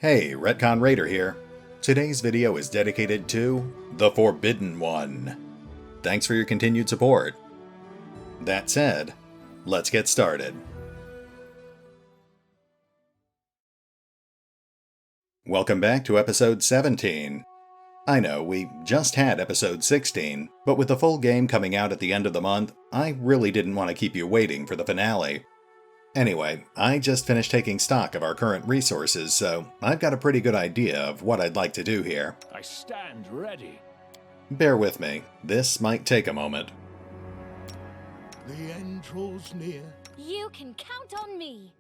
Hey, RetconRaider here. Today's video is dedicated to the Forbidden One. Thanks for your continued support. That said, let's get started. Welcome back to episode 17. I know, we just had episode 16, but with the full game coming out at the end of the month, I really didn't want to keep you waiting for the finale. Anyway, I just finished taking stock of our current resources, so I've got a pretty good idea of what I'd like to do here. I stand ready. Bear with me, this might take a moment. The end draws near. You can count on me.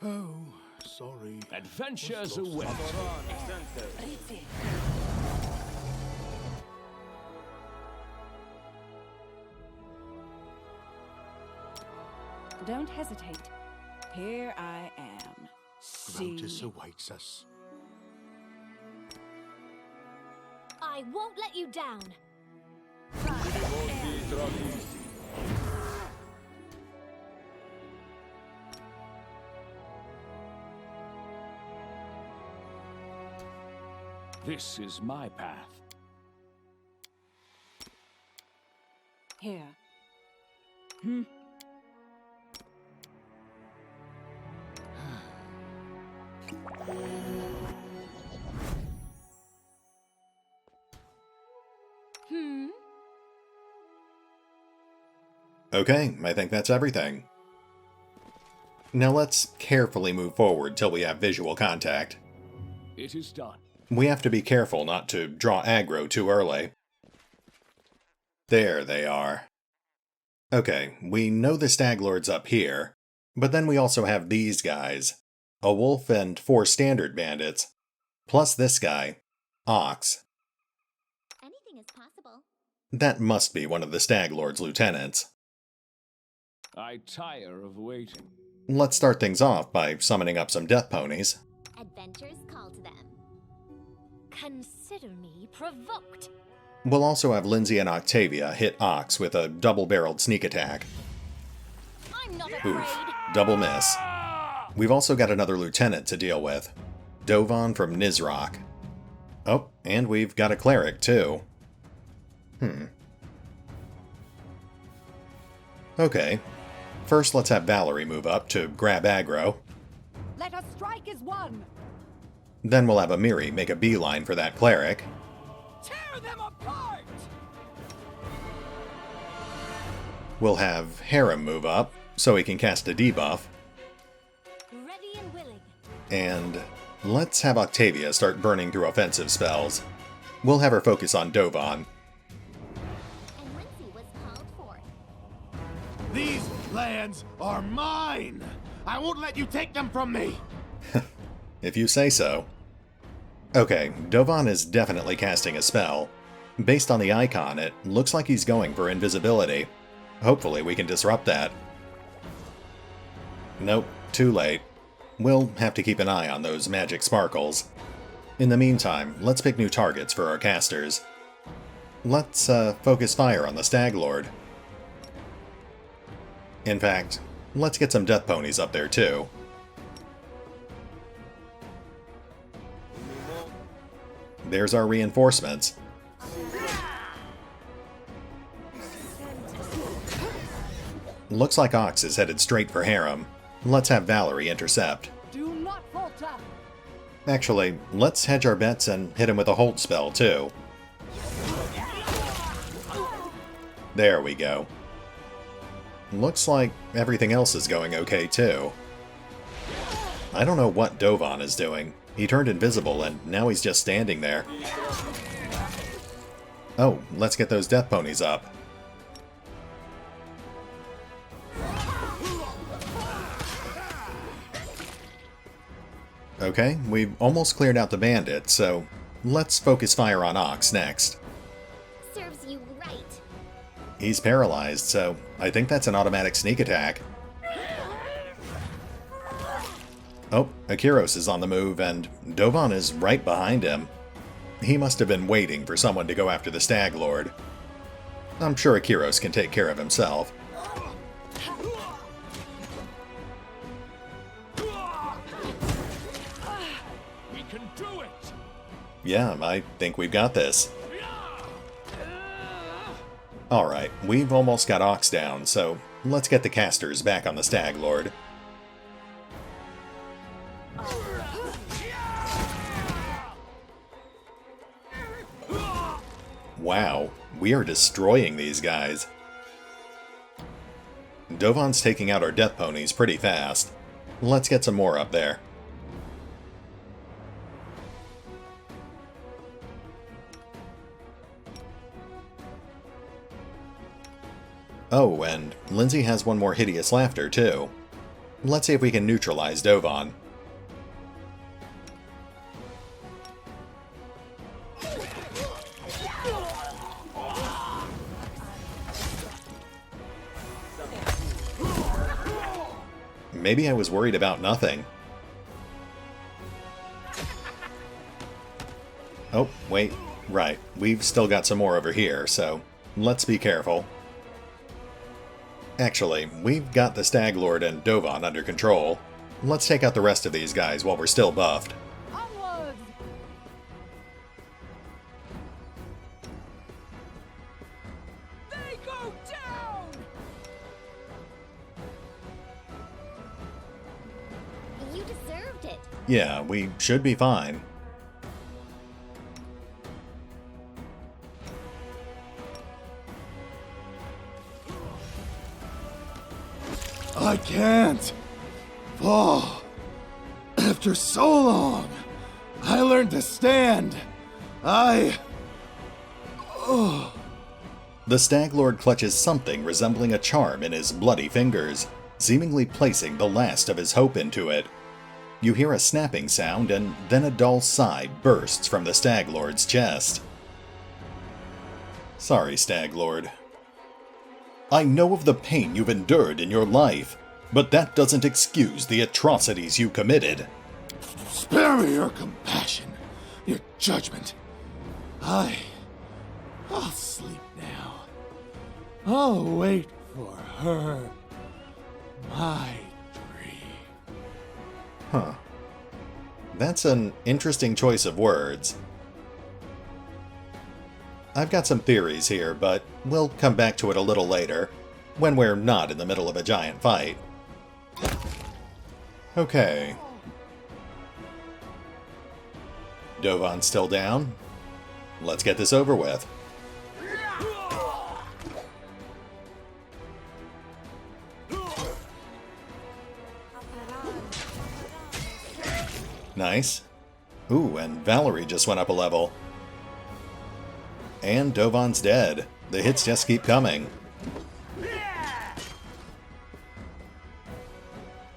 Oh, sorry. Adventures await. Don't hesitate. Here I am. Grotus awaits us. I won't let you down. This is my path. Here. Okay, I think that's everything. Now let's carefully move forward till we have visual contact. It is done. We have to be careful not to draw aggro too early. There they are. Okay, we know the Stag Lord's up here, but then we also have these guys. A wolf and 4 standard bandits, plus this guy, Ox. Anything is possible. That must be one of the Stag Lord's lieutenants. I tire of waiting. Let's start things off by summoning up some death ponies. Adventures call to them. Consider me provoked. We'll also have Lindsay and Octavia hit Ox with a double-barreled sneak attack. I'm not afraid. Oof, double miss. We've also got another lieutenant to deal with, Dovan from Nizrock. Oh, and we've got a cleric too. Okay, first let's have Valerie move up to grab aggro. Let us strike as one! Then we'll have Amiri make a beeline for that cleric. Tear them apart! We'll have Harem move up, so he can cast a debuff. Ready and willing. And let's have Octavia start burning through offensive spells. We'll have her focus on Dovan. And Lindsay was called for. These lands are mine! I won't let you take them from me! If you say so. Okay, Dovan is definitely casting a spell. Based on the icon, it looks like he's going for invisibility. Hopefully we can disrupt that. Nope, too late. We'll have to keep an eye on those magic sparkles. In the meantime, let's pick new targets for our casters. Let's focus fire on the Stag Lord. In fact, let's get some death ponies up there too. There's our reinforcements. Looks like Ox is headed straight for Harem. Let's have Valerie intercept. Do not falter! Actually, let's hedge our bets and hit him with a hold spell too. There we go. Looks like everything else is going okay too. I don't know what Dovan is doing. He turned invisible and now he's just standing there. Oh, let's get those death ponies up. Okay, we've almost cleared out the bandit, so let's focus fire on Ox next. Serves you right. He's paralyzed, so I think that's an automatic sneak attack. Oh, Akiros is on the move, and Dovan is right behind him. He must have been waiting for someone to go after the Stag Lord. I'm sure Akiros can take care of himself. Yeah, I think we've got this. Alright, we've almost got Ox down, so let's get the casters back on the Stag Lord. Wow, we are destroying these guys. Dovan's taking out our death ponies pretty fast. Let's get some more up there. Oh, and Lindsay has one more hideous laughter, too. Let's see if we can neutralize Dovan. Maybe I was worried about nothing. Oh, wait. Right. We've still got some more over here, so let's be careful. Actually, we've got the Stag Lord and Dovan under control. Let's take out the rest of these guys while we're still buffed. Onwards! They go down! You deserved it. Yeah, we should be fine. I can't fall. After so long, I learned to stand. The Stag Lord clutches something resembling a charm in his bloody fingers, seemingly placing the last of his hope into it. You hear a snapping sound, and then a dull sigh bursts from the Stag Lord's chest. Sorry, Stag Lord. I know of the pain you've endured in your life, but that doesn't excuse the atrocities you committed. Spare me your compassion, your judgment. I'll sleep now. I'll wait for her. My dream. Huh. That's an interesting choice of words. I've got some theories here, but we'll come back to it a little later, when we're not in the middle of a giant fight. Okay. Dovan's still down. Let's get this over with. Nice. Ooh, and Valerie just went up a level. And Dovan's dead. The hits just keep coming.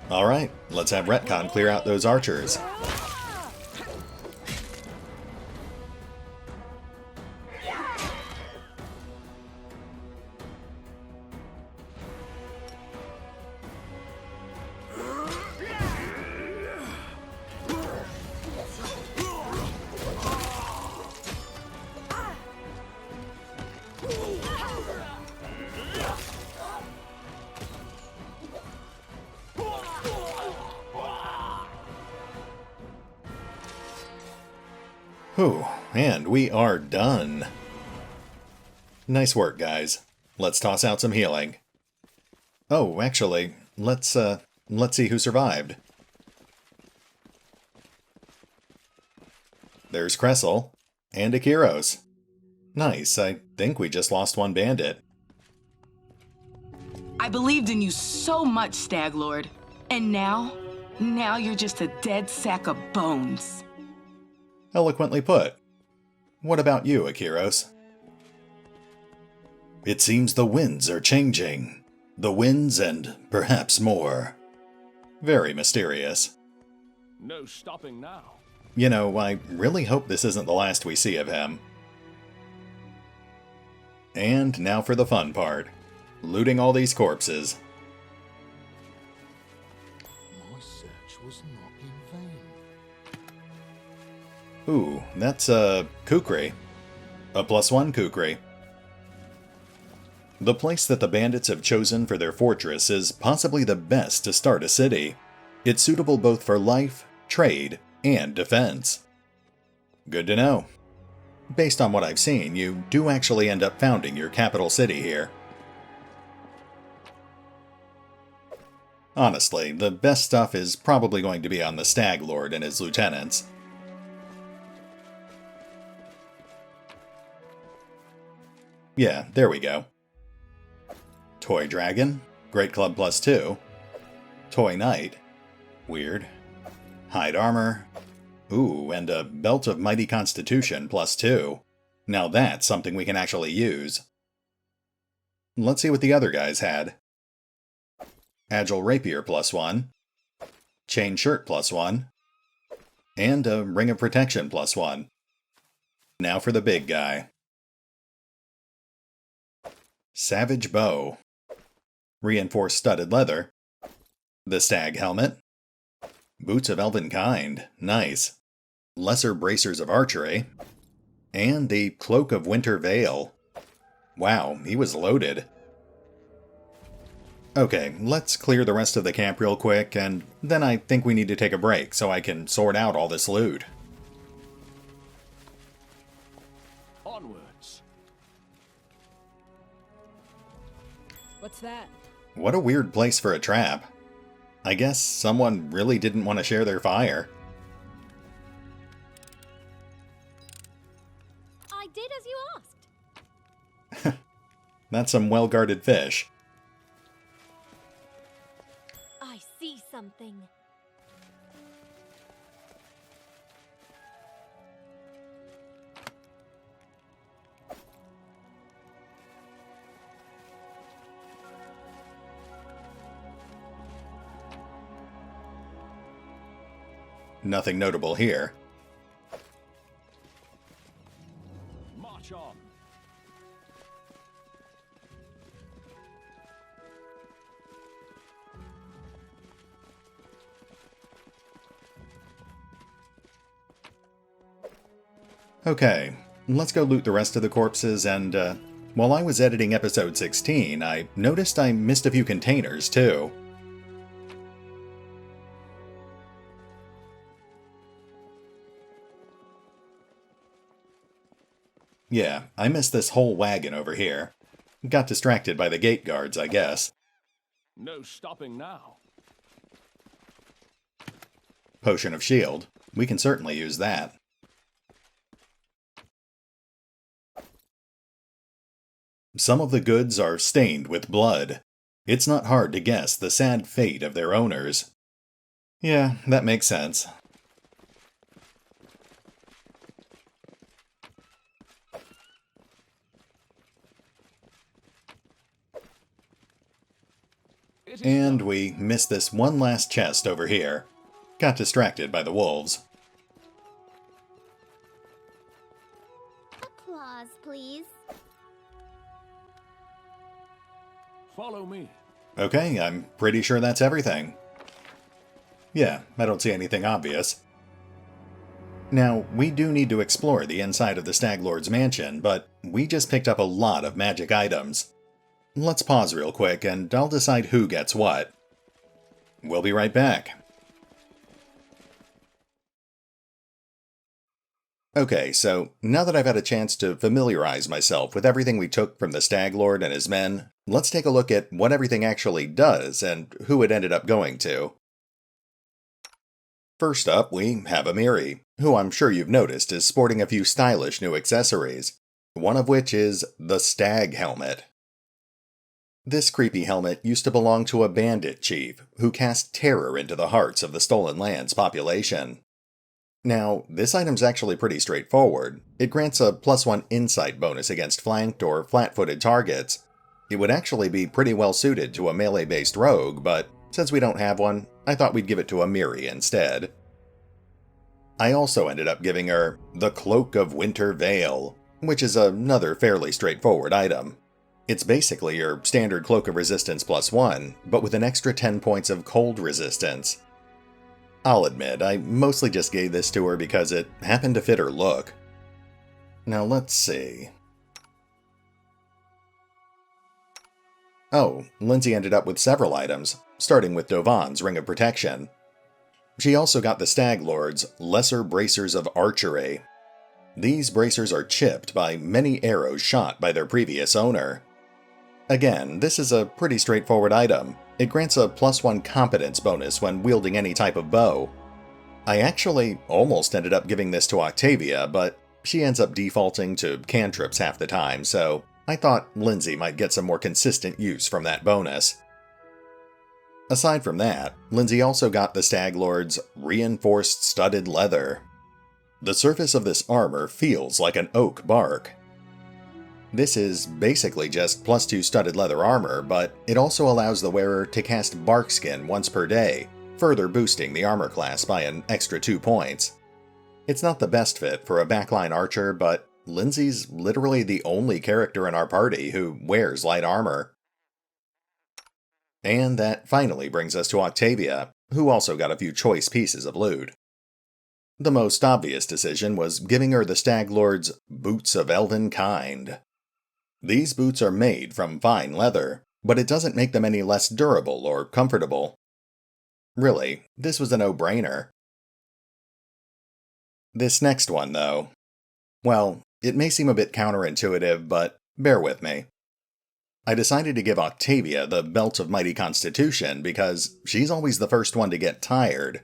Alright, let's have Retcon clear out those archers. Whew, and we are done. Nice work, guys. Let's toss out some healing. Oh, actually, let's see who survived. There's Kressel and Akiros. Nice, I think we just lost one bandit. I believed in you so much, Stag Lord. And now you're just a dead sack of bones. Eloquently put. What about you, Akiros? It seems the winds are changing. The winds and perhaps more. Very mysterious. No stopping now. You know, I really hope this isn't the last we see of him. And now for the fun part. Looting all these corpses. My search was not in vain. Ooh, that's a kukri. A +1 kukri. The place that the bandits have chosen for their fortress is possibly the best to start a city. It's suitable both for life, trade, and defense. Good to know. Based on what I've seen, you do actually end up founding your capital city here. Honestly, the best stuff is probably going to be on the Stag Lord and his lieutenants. Yeah, there we go. Toy Dragon, Great Club +2. Toy Knight, weird. Hide Armor, ooh, and a Belt of Mighty Constitution +2. Now that's something we can actually use. Let's see what the other guys had. Agile Rapier +1. Chain Shirt +1. And a Ring of Protection +1. Now for the big guy. Savage Bow. Reinforced Studded Leather. The Stag Helmet. Boots of Elven Kind, nice. Lesser Bracers of Archery. And the Cloak of Winter Veil. Wow, he was loaded. Okay, let's clear the rest of the camp real quick, and then I think we need to take a break so I can sort out all this loot. Onwards. What's that? What a weird place for a trap. I guess someone really didn't want to share their fire. I did as you asked. That's some well-guarded fish. I see something. Nothing notable here. March on. Okay, let's go loot the rest of the corpses, and while I was editing episode 16, I noticed I missed a few containers too. Yeah, I missed this whole wagon over here. Got distracted by the gate guards, I guess. No stopping now. Potion of Shield. We can certainly use that. Some of the goods are stained with blood. It's not hard to guess the sad fate of their owners. Yeah, that makes sense. And we missed this one last chest over here. Got distracted by the wolves. Applause, please. Follow me. Okay, I'm pretty sure that's everything. Yeah, I don't see anything obvious. Now, we do need to explore the inside of the Stag Lord's mansion, but we just picked up a lot of magic items. Let's pause real quick, and I'll decide who gets what. We'll be right back. Okay, so now that I've had a chance to familiarize myself with everything we took from the Stag Lord and his men, let's take a look at what everything actually does and who it ended up going to. First up, we have Amiri, who I'm sure you've noticed is sporting a few stylish new accessories, one of which is the Stag Helmet. This creepy helmet used to belong to a bandit chief who cast terror into the hearts of the Stolen Lands population. Now, this item's actually pretty straightforward. It grants a +1 insight bonus against flanked or flat-footed targets. It would actually be pretty well suited to a melee-based rogue, but since we don't have one, I thought we'd give it to Amiri instead. I also ended up giving her the Cloak of Winter Veil, which is another fairly straightforward item. It's basically your standard Cloak of Resistance +1, but with an extra 10 points of cold resistance. I'll admit, I mostly just gave this to her because it happened to fit her look. Now let's see. Oh, Lindsay ended up with several items, starting with Dovan's Ring of Protection. She also got the Stag Lord's Lesser Bracers of Archery. These bracers are chipped by many arrows shot by their previous owner. Again, this is a pretty straightforward item. It grants a +1 competence bonus when wielding any type of bow. I actually almost ended up giving this to Octavia, but she ends up defaulting to cantrips half the time, so I thought Lindsay might get some more consistent use from that bonus. Aside from that, Lindsay also got the Stag Lord's reinforced studded leather. The surface of this armor feels like an oak bark. This is basically just +2 studded leather armor, but it also allows the wearer to cast bark skin once per day, further boosting the armor class by an extra 2 points. It's not the best fit for a backline archer, but Lindsay's literally the only character in our party who wears light armor. And that finally brings us to Octavia, who also got a few choice pieces of loot. The most obvious decision was giving her the Stag Lord's Boots of Elven Kind. These boots are made from fine leather, but it doesn't make them any less durable or comfortable. Really, this was a no-brainer. This next one, though, well, it may seem a bit counterintuitive, but bear with me. I decided to give Octavia the Belt of Mighty Constitution because she's always the first one to get tired.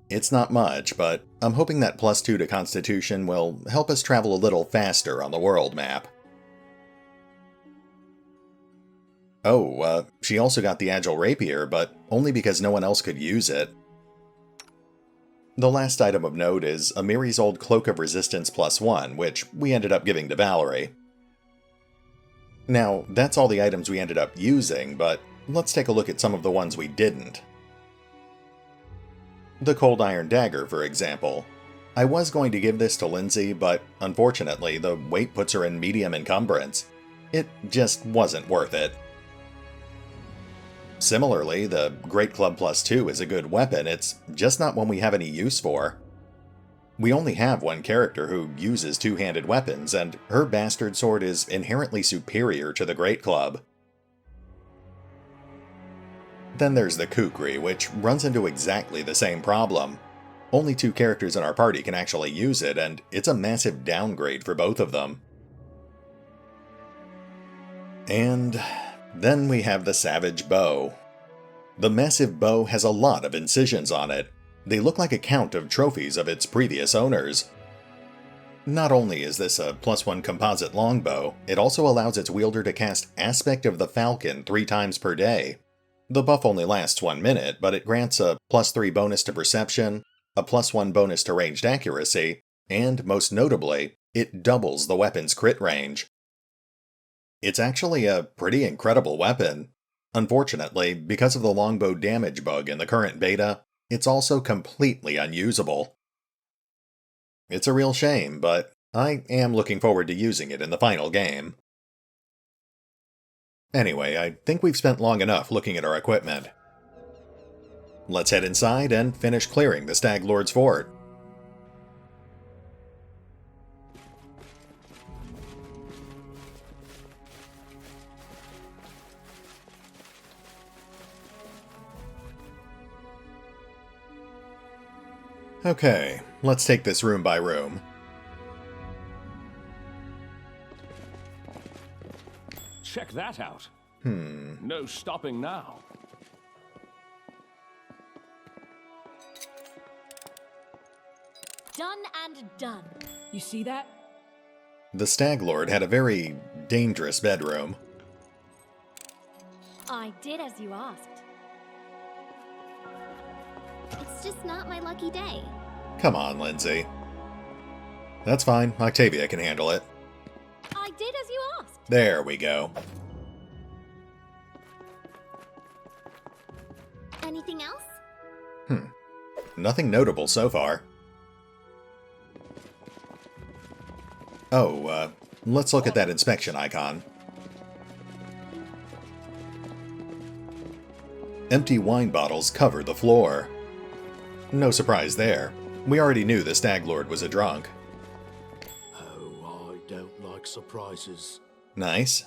It's not much, but I'm hoping that +2 to Constitution will help us travel a little faster on the world map. Oh, she also got the Agile Rapier, but only because no one else could use it. The last item of note is Amiri's old Cloak of Resistance +1, which we ended up giving to Valerie. Now, that's all the items we ended up using, but let's take a look at some of the ones we didn't. The Cold Iron Dagger, for example. I was going to give this to Lindsay, but unfortunately the weight puts her in medium encumbrance. It just wasn't worth it. Similarly, the Great Club +2 is a good weapon, it's just not one we have any use for. We only have one character who uses two-handed weapons, and her bastard sword is inherently superior to the Great Club. Then there's the Kukri, which runs into exactly the same problem. Only 2 characters in our party can actually use it, and it's a massive downgrade for both of them. And then we have the Savage Bow. The massive bow has a lot of incisions on it. They look like a count of trophies of its previous owners. Not only is this a +1 composite longbow, it also allows its wielder to cast Aspect of the Falcon 3 times per day. The buff only lasts 1 minute, but it grants a +3 bonus to perception, a +1 bonus to ranged accuracy, and most notably, it doubles the weapon's crit range. It's actually a pretty incredible weapon. Unfortunately, because of the longbow damage bug in the current beta, it's also completely unusable. It's a real shame, but I am looking forward to using it in the final game. Anyway, I think we've spent long enough looking at our equipment. Let's head inside and finish clearing the Stag Lord's fort. Okay, let's take this room by room. Check that out. No stopping now. Done and done. You see that? The Stag Lord had a very dangerous bedroom. I did as you asked. It's just not my lucky day. Come on, Lindsay. That's fine, Octavia can handle it. I did as you asked. There we go. Anything else? Nothing notable so far. Oh, let's look at that inspection icon. Empty wine bottles cover the floor. No surprise there. We already knew the Stag Lord was a drunk. Oh, I don't like surprises. Nice.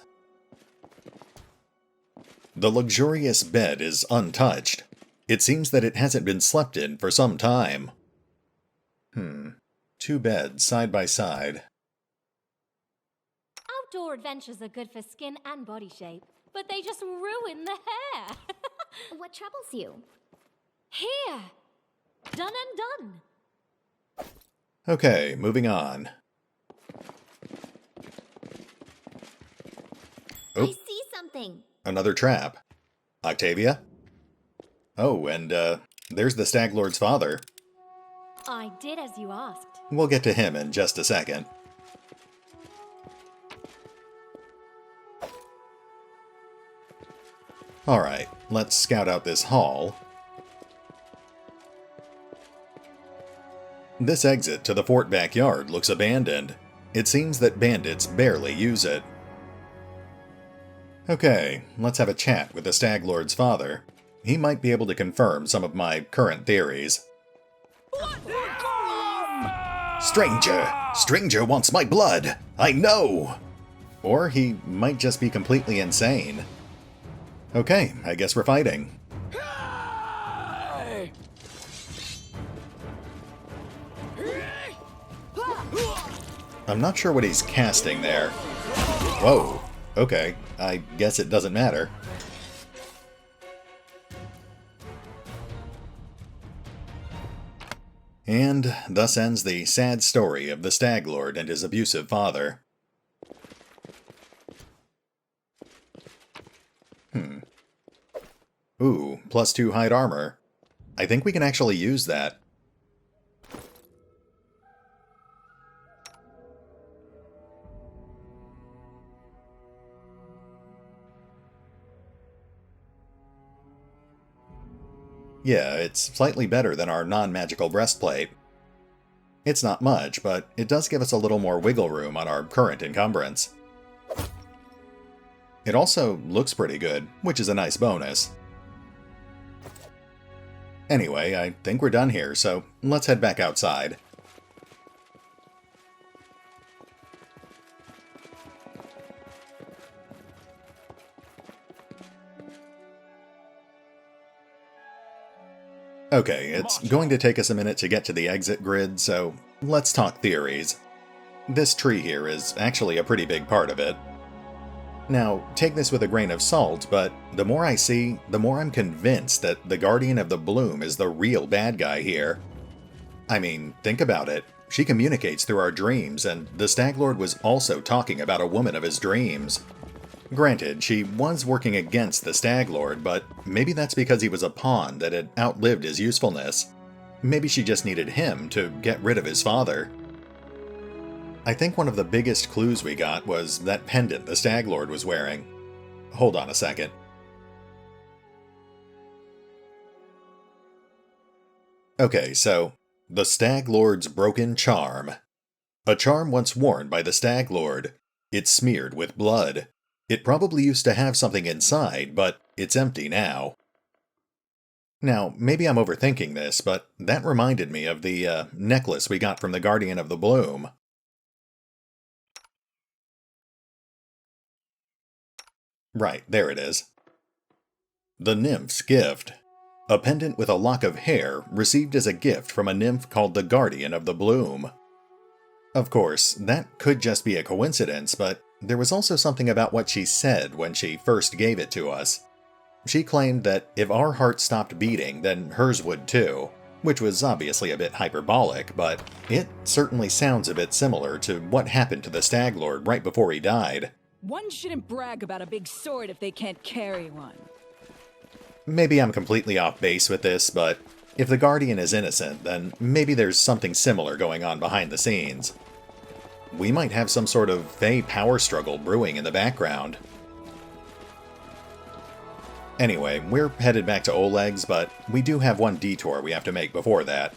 The luxurious bed is untouched. It seems that it hasn't been slept in for some time. 2 beds side by side. Outdoor adventures are good for skin and body shape, but they just ruin the hair. What troubles you? Here! Done and done. Okay, moving on. I see something. Another trap. Octavia? Oh, and there's the Stag Lord's father. I did as you asked. We'll get to him in just a second. Alright, let's scout out this hall. This exit to the fort backyard looks abandoned. It seems that bandits barely use it. Okay, let's have a chat with the Stag Lord's father. He might be able to confirm some of my current theories. Stranger! Stranger wants my blood! I know! Or he might just be completely insane. Okay, I guess we're fighting. I'm not sure what he's casting there. Whoa. Okay, I guess it doesn't matter. And thus ends the sad story of the Stag Lord and his abusive father. Ooh, +2 hide armor. I think we can actually use that. Yeah, it's slightly better than our non-magical breastplate. It's not much, but it does give us a little more wiggle room on our current encumbrance. It also looks pretty good, which is a nice bonus. Anyway, I think we're done here, so let's head back outside. Okay, it's going to take us a minute to get to the exit grid, so let's talk theories. This tree here is actually a pretty big part of it. Now, take this with a grain of salt, but the more I see, the more I'm convinced that the Guardian of the Bloom is the real bad guy here. I mean, think about it. She communicates through our dreams, and the Stag Lord was also talking about a woman of his dreams. Granted, she was working against the Stag Lord, but maybe that's because he was a pawn that had outlived his usefulness. Maybe she just needed him to get rid of his father. I think one of the biggest clues we got was that pendant the Stag Lord was wearing. Hold on a second. Okay, so, the Stag Lord's broken charm. A charm once worn by the Stag Lord. It's smeared with blood. It probably used to have something inside, but it's empty now. Now, maybe I'm overthinking this, but that reminded me of the necklace we got from the Guardian of the Bloom. Right, there it is. The Nymphs Gift. A pendant with a lock of hair received as a gift from a nymph called the Guardian of the Bloom. Of course, that could just be a coincidence, but there was also something about what she said when she first gave it to us. She claimed that if our hearts stopped beating, then hers would too, which was obviously a bit hyperbolic, but it certainly sounds a bit similar to what happened to the Stag Lord right before he died. One shouldn't brag about a big sword if they can't carry one. Maybe I'm completely off base with this, but if the Guardian is innocent, then maybe there's something similar going on behind the scenes. We might have some sort of Fey power struggle brewing in the background. Anyway, we're headed back to Oleg's, but we do have one detour we have to make before that.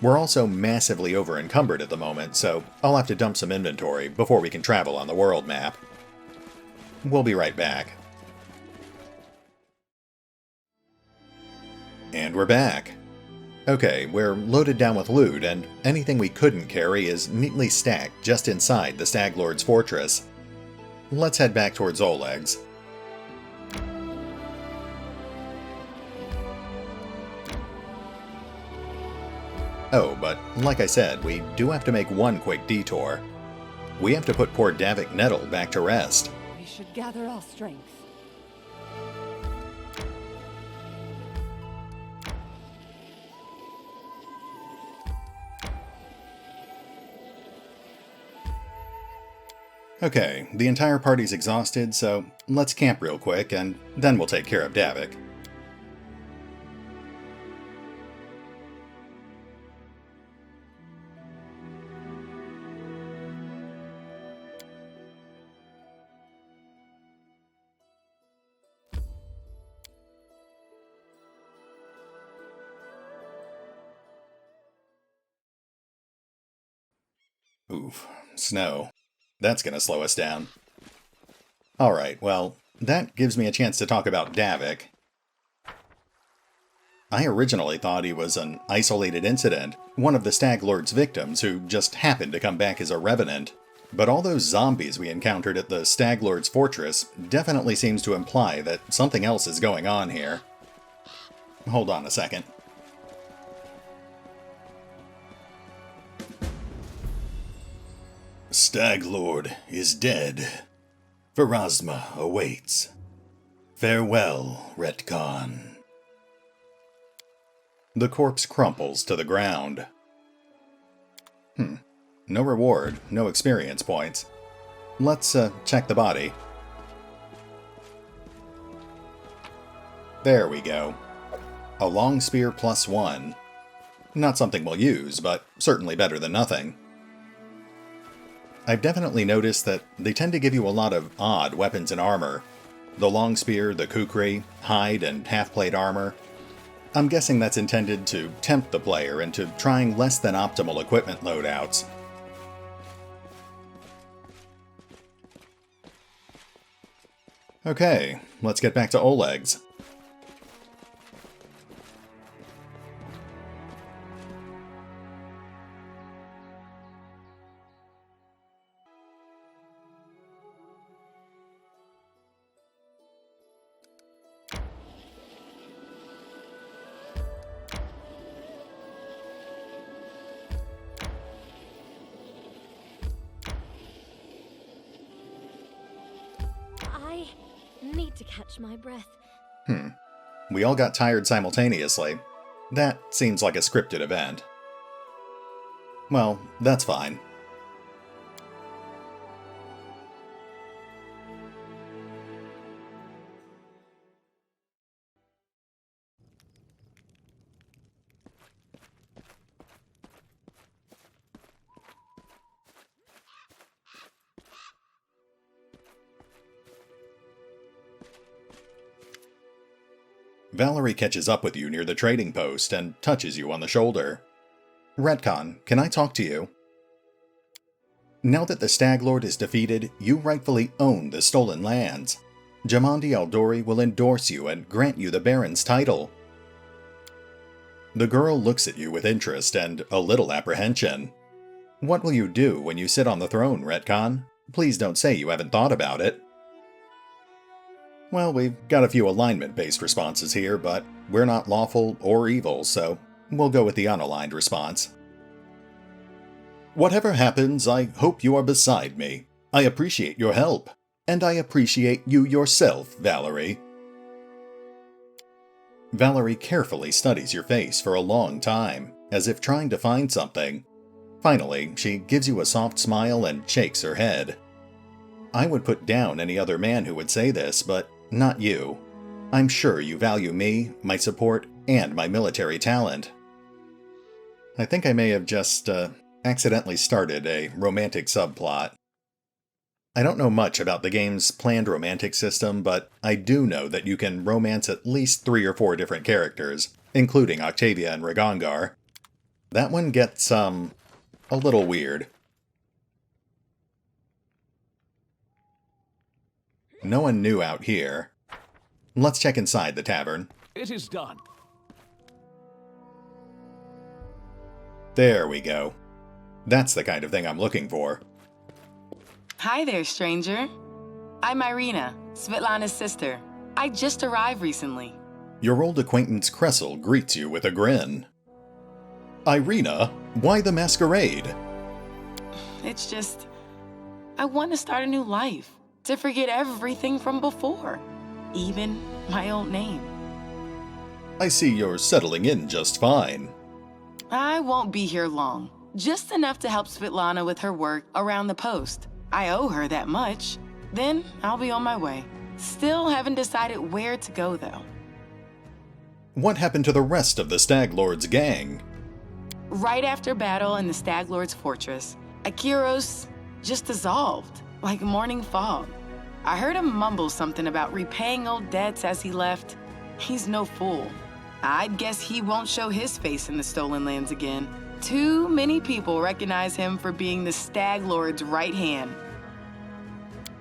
We're also massively over-encumbered at the moment, so I'll have to dump some inventory before we can travel on the world map. We'll be right back. And we're back. Okay, we're loaded down with loot, and anything we couldn't carry is neatly stacked just inside the Stag Lord's fortress. Let's head back towards Oleg's. Oh, but like I said, we do have to make one quick detour. We have to put poor Davik Nettle back to rest. We should gather our strength. Okay, the entire party's exhausted, so let's camp real quick, and then we'll take care of Davik. Oof, snow. That's gonna slow us down. Alright, well, that gives me a chance to talk about Davik. I originally thought he was an isolated incident, one of the Stag Lord's victims who just happened to come back as a Revenant. But all those zombies we encountered at the Stag Lord's fortress definitely seems to imply that something else is going on here. Hold on a second. Stag Lord is dead. Pharasma awaits. Farewell, Retcon. The corpse crumples to the ground. No reward, no experience points. Let's check the body. There we go. A long spear +1. Not something we'll use, but certainly better than nothing. I've definitely noticed that they tend to give you a lot of odd weapons and armor. The long spear, the kukri, hide, and half-plate armor. I'm guessing that's intended to tempt the player into trying less than optimal equipment loadouts. Okay, let's get back to Oleg's. I need to catch my breath. We all got tired simultaneously. That seems like a scripted event. Well, that's fine. Valerie catches up with you near the trading post and touches you on the shoulder. Retcon, can I talk to you? Now that the Stag Lord is defeated, you rightfully own the stolen lands. Jamandi Aldori will endorse you and grant you the Baron's title. The girl looks at you with interest and a little apprehension. What will you do when you sit on the throne, Retcon? Please don't say you haven't thought about it. Well, we've got a few alignment-based responses here, but we're not lawful or evil, so we'll go with the unaligned response. Whatever happens, I hope you are beside me. I appreciate your help. And I appreciate you yourself, Valerie. Valerie carefully studies your face for a long time, as if trying to find something. Finally, she gives you a soft smile and shakes her head. I would put down any other man who would say this, but not you. I'm sure you value me, my support, and my military talent. I think I may have just accidentally started a romantic subplot. I don't know much about the game's planned romantic system, but I do know that you can romance at least 3 or 4 different characters, including Octavia and Ragongar. That one gets, a little weird. No one new out here. Let's check inside the tavern. It is done. There we go. That's the kind of thing I'm looking for. Hi there, stranger. I'm Irina, Svetlana's sister. I just arrived recently. Your old acquaintance Kressel greets you with a grin. Irina, why the masquerade? It's just, I want to start a new life, to forget everything from before, even my old name. I see you're settling in just fine. I won't be here long, just enough to help Svetlana with her work around the post. I owe her that much. Then I'll be on my way. Still haven't decided where to go, though. What happened to the rest of the Stag Lord's gang? Right after battle in the Stag Lord's fortress, Akiros just dissolved, like morning fog. I heard him mumble something about repaying old debts as he left. He's no fool. I'd guess he won't show his face in the Stolen Lands again. Too many people recognize him for being the Stag Lord's right hand.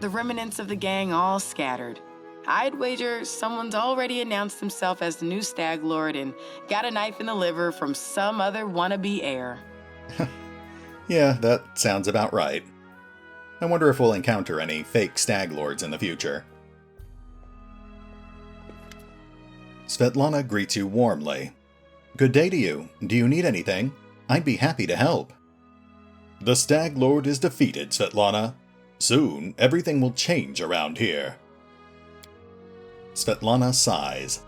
The remnants of the gang all scattered. I'd wager someone's already announced himself as the new Stag Lord and got a knife in the liver from some other wannabe heir. Yeah, that sounds about right. I wonder if we'll encounter any fake Stag Lords in the future. Svetlana greets you warmly. Good day to you. Do you need anything? I'd be happy to help. The Stag Lord is defeated, Svetlana. Soon, everything will change around here. Svetlana sighs.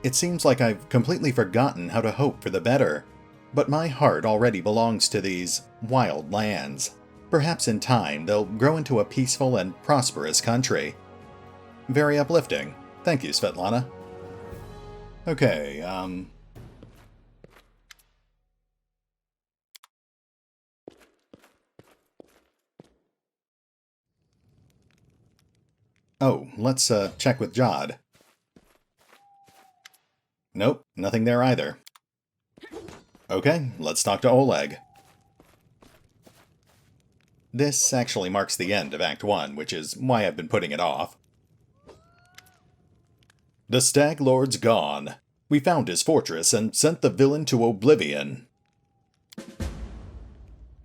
It seems like I've completely forgotten how to hope for the better, but my heart already belongs to these wild lands. Perhaps in time they'll grow into a peaceful and prosperous country. Very uplifting. Thank you, Svetlana. Okay, Oh, let's check with Jod. Nope, nothing there either. Okay, let's talk to Oleg. This actually marks the end of Act 1, which is why I've been putting it off. The Stag Lord's gone. We found his fortress and sent the villain to oblivion.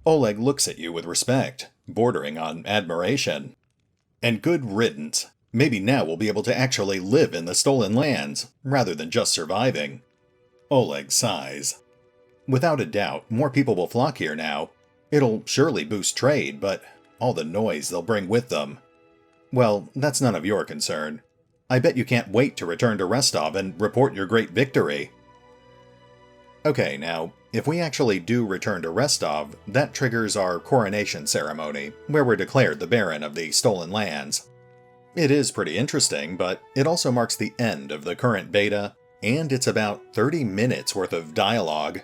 Oleg looks at you with respect, bordering on admiration. And good riddance. Maybe now we'll be able to actually live in the Stolen Lands, rather than just surviving. Oleg sighs. Without a doubt, more people will flock here now. It'll surely boost trade, but all the noise they'll bring with them. Well, that's none of your concern. I bet you can't wait to return to Rostov and report your great victory. Okay, now, if we actually do return to Rostov, that triggers our Coronation Ceremony, where we're declared the Baron of the Stolen Lands. It is pretty interesting, but it also marks the end of the current beta, and it's about 30 minutes worth of dialogue.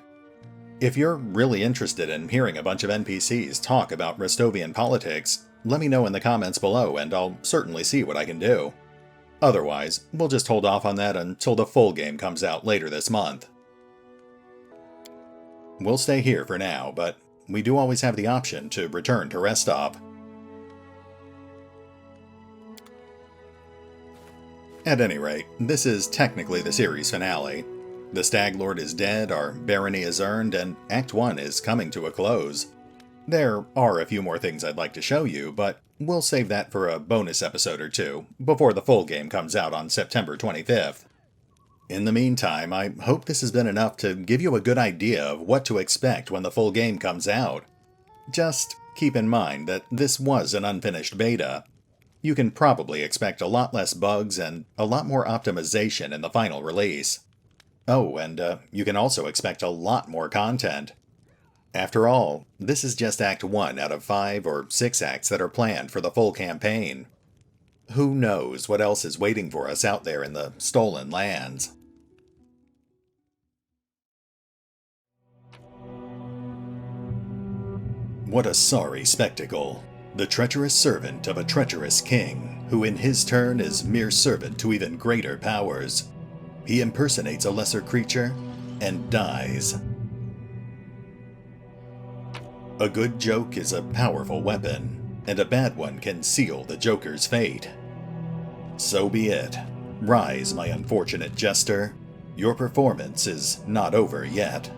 If you're really interested in hearing a bunch of NPCs talk about Rostovian politics, let me know in the comments below and I'll certainly see what I can do. Otherwise, we'll just hold off on that until the full game comes out later this month. We'll stay here for now, but we do always have the option to return to Rostov. At any rate, this is technically the series finale. The Stag Lord is dead, our barony is earned, and Act 1 is coming to a close. There are a few more things I'd like to show you, but we'll save that for a bonus episode or two, before the full game comes out on September 25th. In the meantime, I hope this has been enough to give you a good idea of what to expect when the full game comes out. Just keep in mind that this was an unfinished beta. You can probably expect a lot less bugs and a lot more optimization in the final release. Oh, and you can also expect a lot more content. After all, this is just Act 1 out of 5 or 6 acts that are planned for the full campaign. Who knows what else is waiting for us out there in the Stolen Lands? What a sorry spectacle. The treacherous servant of a treacherous king, who in his turn is mere servant to even greater powers. He impersonates a lesser creature and dies. A good joke is a powerful weapon, and a bad one can seal the joker's fate. So be it. Rise, my unfortunate jester. Your performance is not over yet.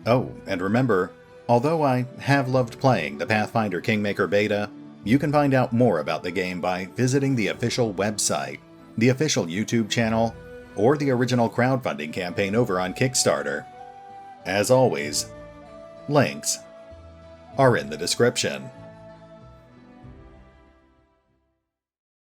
Oh, and remember, although I have loved playing the Pathfinder Kingmaker beta, you can find out more about the game by visiting the official website, the official YouTube channel, or the original crowdfunding campaign over on Kickstarter. As always, links are in the description.